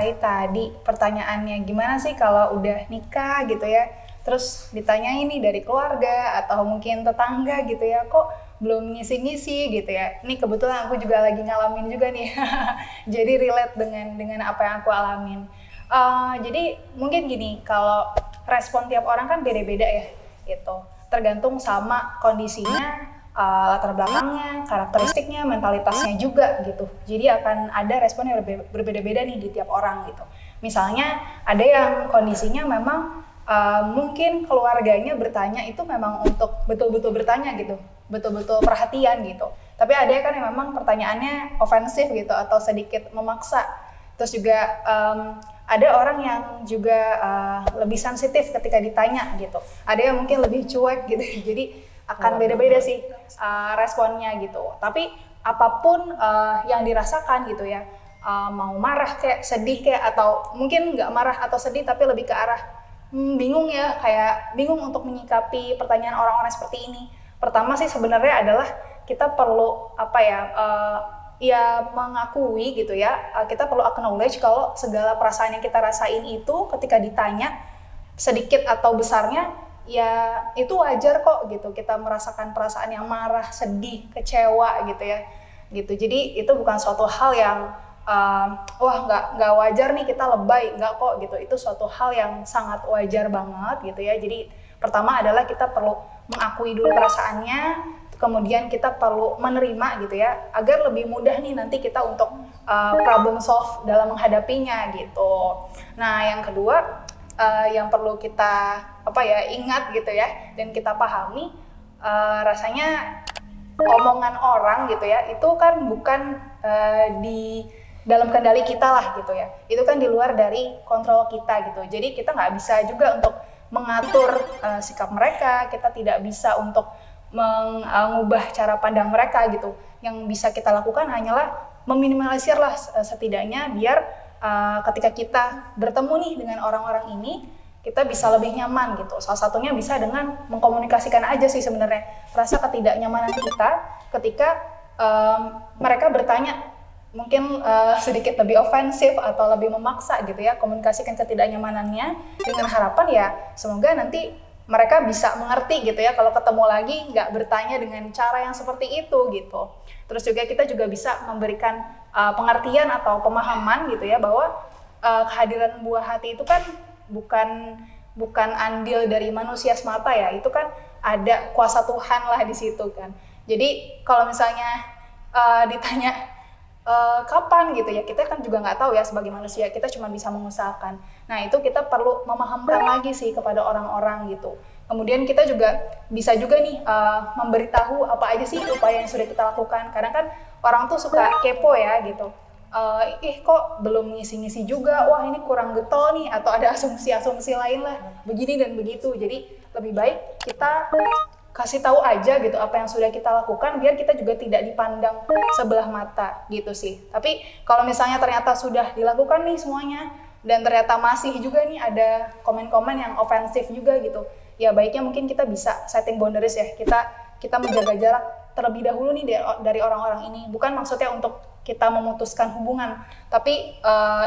terkait tadi pertanyaannya gimana sih kalau udah nikah gitu ya, terus ditanya ini dari keluarga atau mungkin tetangga gitu ya, kok belum ngisi-ngisi gitu ya. Ini kebetulan aku juga lagi ngalamin juga nih, jadi relate dengan apa yang aku alamin. Jadi mungkin gini, kalau respon tiap orang kan beda-beda ya, gitu. Tergantung sama kondisinya, latar belakangnya, karakteristiknya, mentalitasnya juga gitu. Jadi akan ada respon yang berbeda-beda nih di tiap orang gitu. Misalnya ada yang kondisinya memang mungkin keluarganya bertanya itu memang untuk betul-betul bertanya gitu, betul-betul perhatian gitu. Tapi ada kan yang memang pertanyaannya ofensif gitu atau sedikit memaksa. Terus juga ada orang yang juga lebih sensitif ketika ditanya gitu. Ada yang mungkin lebih cuek gitu. Jadi akan beda-beda sih responnya gitu. Tapi apapun yang dirasakan gitu ya, mau marah kayak sedih kayak atau mungkin nggak marah atau sedih tapi lebih ke arah bingung ya, kayak bingung untuk menyikapi pertanyaan orang-orang seperti ini. Pertama sih sebenarnya adalah kita perlu ya mengakui gitu ya, kita perlu acknowledge kalau segala perasaan yang kita rasain itu ketika ditanya sedikit atau besarnya ya itu wajar kok gitu, kita merasakan perasaan yang marah, sedih, kecewa gitu ya gitu. Jadi itu bukan suatu hal yang wah nggak wajar nih kita lebay, nggak kok gitu. Itu suatu hal yang sangat wajar banget gitu ya. Jadi pertama adalah kita perlu mengakui dulu perasaannya, kemudian kita perlu menerima gitu ya, agar lebih mudah nih nanti kita untuk problem solve dalam menghadapinya gitu. Nah yang kedua yang perlu kita ingat gitu ya, dan kita pahami rasanya omongan orang gitu ya, itu kan bukan di dalam kendali kita lah gitu ya, itu kan di luar dari kontrol kita gitu. Jadi kita nggak bisa juga untuk mengatur sikap mereka, kita tidak bisa untuk mengubah cara pandang mereka gitu. Yang bisa kita lakukan hanyalah meminimalisir lah setidaknya biar ketika kita bertemu nih dengan orang-orang ini, kita bisa lebih nyaman gitu. Salah satunya bisa dengan mengkomunikasikan aja sih sebenarnya rasa ketidaknyamanan kita ketika mereka bertanya mungkin sedikit lebih ofensif atau lebih memaksa gitu ya, komunikasikan ketidaknyamanannya dengan harapan ya semoga nanti mereka bisa mengerti gitu ya, kalau ketemu lagi nggak bertanya dengan cara yang seperti itu gitu. Terus juga kita juga bisa memberikan pengertian atau pemahaman gitu ya, bahwa kehadiran buah hati itu kan bukan andil dari manusia semata ya, itu kan ada kuasa Tuhan lah di situ kan. Jadi kalau misalnya ditanya kapan gitu ya, kita kan juga nggak tahu ya sebagai manusia, kita cuma bisa mengusahakan. Nah itu kita perlu memahamkan lagi sih kepada orang-orang gitu. Kemudian kita juga bisa juga nih memberitahu apa aja sih upaya yang sudah kita lakukan. Karena kan orang tuh suka kepo ya gitu. Kok belum ngisi-ngisi juga, wah ini kurang getol nih, atau ada asumsi-asumsi lain lah, begini dan begitu. Jadi lebih baik kita kasih tahu aja gitu apa yang sudah kita lakukan, biar kita juga tidak dipandang sebelah mata gitu sih. Tapi kalau misalnya ternyata sudah dilakukan nih semuanya dan ternyata masih juga nih ada komen-komen yang ofensif juga gitu, ya baiknya mungkin kita bisa setting boundaries ya, kita menjaga jarak terlebih dahulu nih dari orang-orang ini. Bukan maksudnya untuk kita memutuskan hubungan, tapi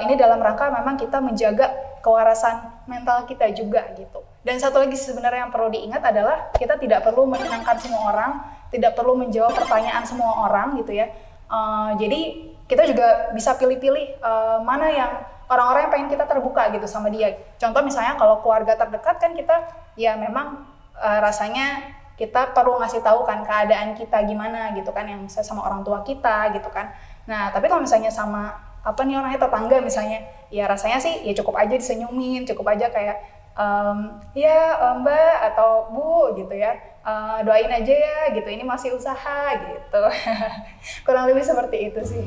ini dalam rangka memang kita menjaga kewarasan mental kita juga gitu. Dan satu lagi sebenarnya yang perlu diingat adalah kita tidak perlu menyenangkan semua orang, tidak perlu menjawab pertanyaan semua orang gitu ya. Jadi kita juga bisa pilih-pilih mana yang orang-orang yang pengen kita terbuka gitu sama dia. Contoh misalnya kalau keluarga terdekat kan kita ya memang rasanya kita perlu ngasih tahu kan keadaan kita gimana gitu kan, yang misalnya sama orang tua kita gitu kan. Nah tapi kalau misalnya sama orangnya tetangga misalnya, ya rasanya sih ya cukup aja disenyumin, cukup aja kayak Mbak atau Bu gitu ya, doain aja ya gitu, ini masih usaha gitu. Kurang lebih seperti itu sih.